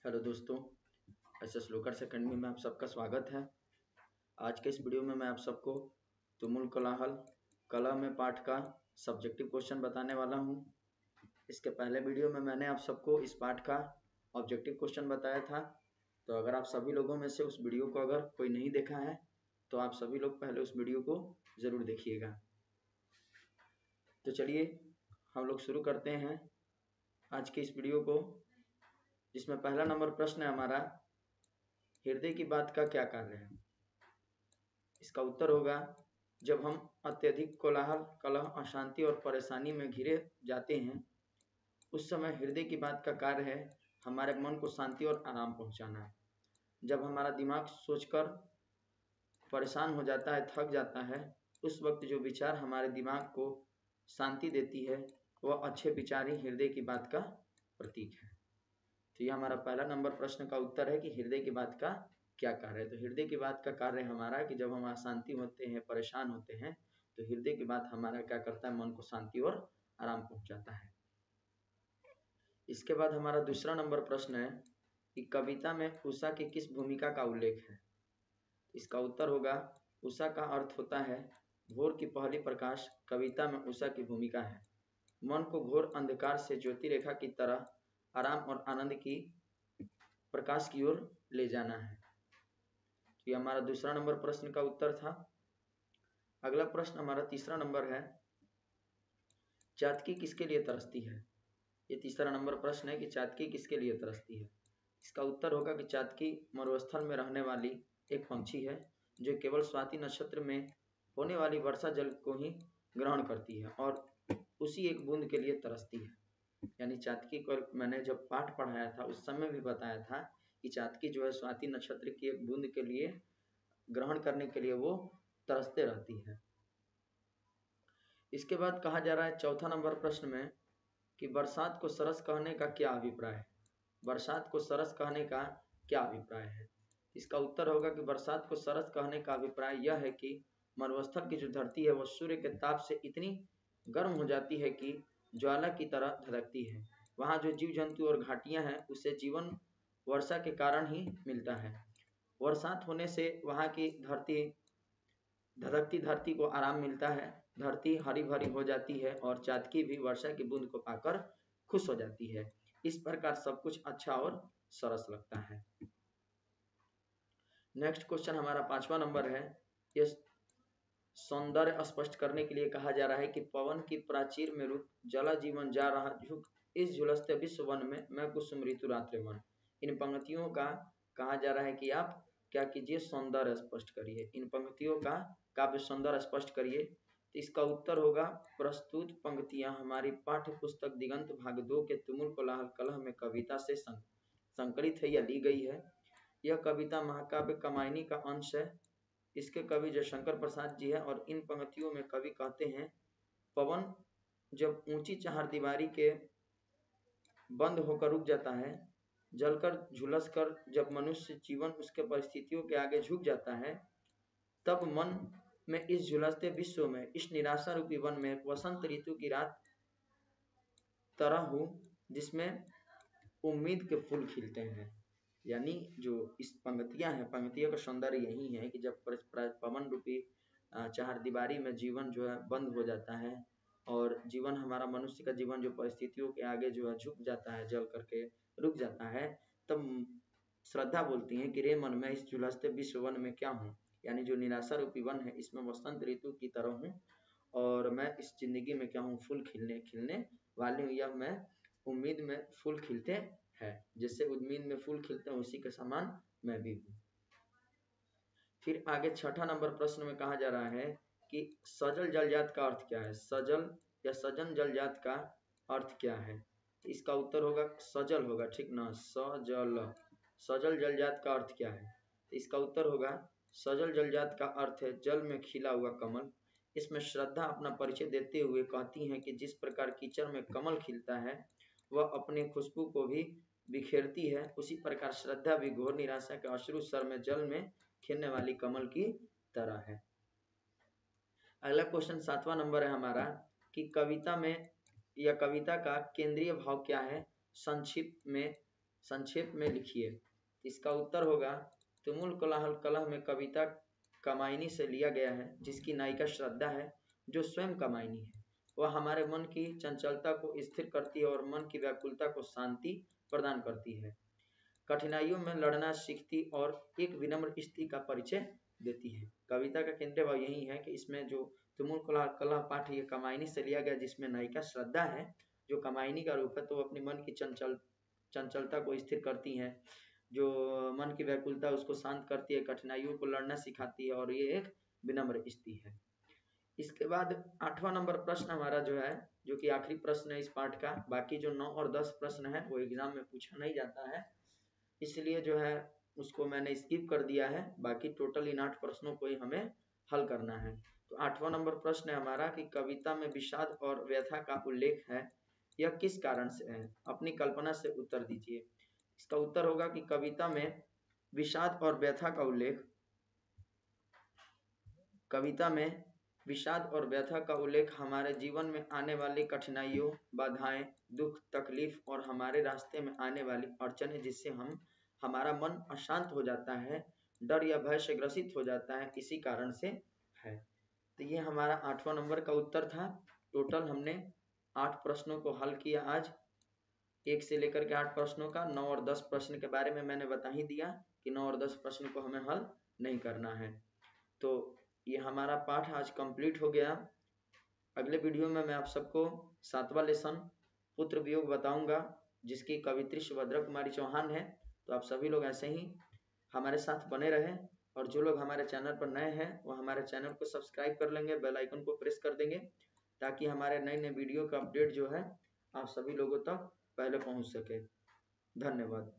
Hello दोस्तों, SS लोकर्स academy में आप सबका स्वागत है। आज के इस वीडियो में मैं आप सबको तुमुल कोलाहल कला में पाठ का सब्जेक्टिव क्वेश्चन बताने वाला हूं। इसके पहले वीडियो में मैंने आप सबको इस पाठ का ऑब्जेक्टिव क्वेश्चन बताया था। तो अगर आप सभी लोगों में से उस वीडियो को अगर कोई नहीं देखा है तो आप सभी लोग पहले उस वीडियो को ज़रूर देखिएगा। तो चलिए हम लोग शुरू करते हैं आज की इस वीडियो को, जिसमें पहला नंबर प्रश्न है हमारा, हृदय की बात का क्या कार्य है। इसका उत्तर होगा, जब हम अत्यधिक कोलाहल, कलह, अशांति और परेशानी में घिरे जाते हैं उस समय हृदय की बात का कार्य है हमारे मन को शांति और आराम पहुंचाना। जब हमारा दिमाग सोचकर परेशान हो जाता है, थक जाता है, उस वक्त जो विचार हमारे दिमाग को शांति देती है वह अच्छे विचार ही हृदय की बात का प्रतीक है। तो यह हमारा पहला नंबर प्रश्न का उत्तर है कि हृदय की बात का क्या कार्य है। तो हृदय की बात का कार्य हमारा कि जब हम अशांति होते हैं, परेशान होते हैं, तो हृदय की बात हमारा क्या करता है, मन को शांति और आराम पहुंचाता है। इसके बाद हमारा दूसरा नंबर प्रश्न है कि कविता में उषा की किस भूमिका का उल्लेख है। इसका उत्तर होगा, उषा का अर्थ होता है भोर की पहली प्रकाश। कविता में उषा की भूमिका है मन को घोर अंधकार से ज्योति रेखा की तरह आराम और आनंद की प्रकाश की ओर ले जाना है। तो ये हमारा दूसरा नंबर प्रश्न का उत्तर था। अगला प्रश्न हमारा तीसरा नंबर है, चातकी किसके लिए तरसती है। ये तीसरा नंबर प्रश्न है कि चातकी किसके लिए तरसती है। इसका उत्तर होगा कि चातकी मरुस्थल में रहने वाली एक पंछी है जो केवल स्वाति नक्षत्र में होने वाली वर्षा जल को ही ग्रहण करती है और उसी एक बूंद के लिए तरसती है। यानी चातकी को मैंने जब पाठ पढ़ाया था उस समय भी बताया था कि चातकी जो है स्वाति नक्षत्र की एक बूंद के लिए ग्रहण करने के लिए वो तरसते रहती है। इसके बाद कहा जा रहा है चौथा नंबर प्रश्न में कि बरसात को सरस कहने का क्या अभिप्राय है। बरसात को सरस कहने का क्या अभिप्राय है। इसका उत्तर होगा कि बरसात को सरस कहने का अभिप्राय यह है कि मरुस्थल की जो धरती है वह सूर्य के ताप से इतनी गर्म हो जाती है कि ज्वाला की तरह धधकती है। वहाँ जो जीव जंतु और घाटियाँ हैं उसे जीवन वर्षा के कारण ही मिलता है। बरसात होने से वहाँ की धधकती धरती को आराम मिलता है, धरती हरी भरी हो जाती है और चातकी भी वर्षा की बूंद को पाकर खुश हो जाती है। इस प्रकार सब कुछ अच्छा और सरस लगता है। नेक्स्ट क्वेश्चन हमारा पांचवा नंबर है, यह सौंदर्य स्पष्ट करने के लिए कहा जा रहा है कि पवन की प्राचीर में रुक जला जीवन जा रहा झुक इस झुलसते विश्व वन में मैं कुसुम ऋतु रात्रि मन। इन पंक्तियों का कहा जा रहा है कि आप क्या कीजिए, सौंदर्य स्पष्ट करिए। इन पंक्तियों का काव्य सौंदर्य स्पष्ट करिए। तो इसका उत्तर होगा, प्रस्तुत पंक्तियां हमारी पाठ्य पुस्तक दिगंत भाग 2 के तुमुल कोलाहल कलह में कविता से संकलित है या ली गई है। यह कविता महाकाव्य कामायनी का अंश है। इसके कवि जयशंकर प्रसाद जी है और इन पंक्तियों में कवि कहते हैं, पवन जब ऊंची चहारदीवारी के बंद होकर रुक जाता है, जलकर झुलसकर जब मनुष्य जीवन उसके परिस्थितियों के आगे झुक जाता है, तब मन में इस झुलसते विश्व में, इस निराशा रूपी वन में वसंत ऋतु की रात तरह हूँ जिसमें उम्मीद के फूल खिलते हैं। यानी जो इस पंक्तियां हैं, पंक्तियों का सौंदर्य यही है कि जब पवन रूपी चहारदीवारी में जीवन जो है बंद हो जाता है और जीवन हमारा मनुष्य का जीवन जो परिस्थितियों के आगे जो है झुक जाता है, जल करके रुक जाता है, तब श्रद्धा बोलती है कि रे मन में इस झुलसते विश्व वन में क्या हूँ। यानी जो निराशा रूपी वन है इसमें वसंत ऋतु की तरह हूँ और मैं इस जिंदगी में क्या हूँ, फूल खिलने वाली हूँ, या मैं उम्मीद में फूल खिलते है, जैसे उम्मीद में फूल खिलते हैं उसी के समान मैं भी हूँ। फिर आगे छठा नंबर प्रश्न में कहा जा रहा है कि सजल जलजात का अर्थ क्या है। सजल या सजन जलजात का अर्थ क्या है। इसका उत्तर होगा सजल होगा, ठीक ना, सजल जलजात का अर्थ क्या है। इसका उत्तर होगा, सजल जलजात का अर्थ है जल में खिला हुआ कमल। इसमें श्रद्धा अपना परिचय देते हुए कहती हैं कि जिस प्रकार कीचड़ में कमल खिलता है वह अपनी खुशबू को भी बिखेरती है, उसी प्रकार श्रद्धा भी घोर निराशा के अश्रु सर में जल में खिलने वाली कमल की तरह है। अगला क्वेश्चन सातवां नंबर है हमारा कि कविता में या कविता का केंद्रीय भाव क्या है, संक्षिप्त में संक्षेप में लिखिए। इसका उत्तर होगा तुमुल कोलाहल कलह में कविता कामायनी से लिया गया है, जिसकी नायिका श्रद्धा है जो स्वयं कामायनी है। वह हमारे मन की चंचलता को स्थिर करती है और मन की व्याकुलता को शांति प्रदान करती है, कठिनाइयों में लड़ना सीखती और एक विनम्र स्त्री का परिचय देती है। कविता का केंद्रीय भाव यही है कि इसमें जो तुमुल कलह पाठ ये कामायनी से लिया गया, जिसमें नायिका श्रद्धा है जो कामायनी का रूप है, तो वो अपने मन की चंचलता को स्थिर करती है, जो मन की व्याकुलता उसको शांत करती है, कठिनाइयों को लड़ना सिखाती है और ये एक विनम्र स्त्री है। इसके बाद 8वां नंबर प्रश्न हमारा जो है, जो कि आखिरी प्रश्न है इस पाठ का, बाकी जो 9 और 10 प्रश्न है वो एग्जाम में पूछा नहीं जाता है, इसलिए जो है उसको मैंने स्किप कर दिया है। बाकी टोटल इन 8 प्रश्नों को ही हमें हल करना है। तो 8वां नंबर प्रश्न है हमारा कि कविता में विषाद और व्यथा का उल्लेख है, यह किस कारण से है? अपनी कल्पना से उत्तर दीजिए। इसका उत्तर होगा कि कविता में विषाद और व्यथा का उल्लेख, कविता में विषाद और व्यथा का उल्लेख हमारे जीवन में आने वाली कठिनाइयों, बाधाएं, दुख, तकलीफ और हमारे रास्ते में आने वाली अड़चनें, जिससे हमारा मन अशांत हो जाता है, डर या भय से ग्रसित हो जाता है, इसी कारण से है। तो ये हमारा 8वां नंबर का उत्तर था। टोटल हमने 8 प्रश्नों को हल किया आज, 1 से लेकर के 8 प्रश्नों का। 9 और 10 प्रश्न के बारे में मैंने बता ही दिया कि 9 और 10 प्रश्न को हमें हल नहीं करना है। तो ये हमारा पाठ आज कंप्लीट हो गया। अगले वीडियो में मैं आप सबको 7वां लेसन पुत्र वियोग बताऊंगा, जिसकी कवित्री सुभद्रा कुमारी चौहान है। तो आप सभी लोग ऐसे ही हमारे साथ बने रहें, और जो लोग हमारे चैनल पर नए हैं वो हमारे चैनल को सब्सक्राइब कर लेंगे, बेल आइकन को प्रेस कर देंगे, ताकि हमारे नए नए वीडियो का अपडेट जो है आप सभी लोगों तक पहले पहुंच सके। धन्यवाद।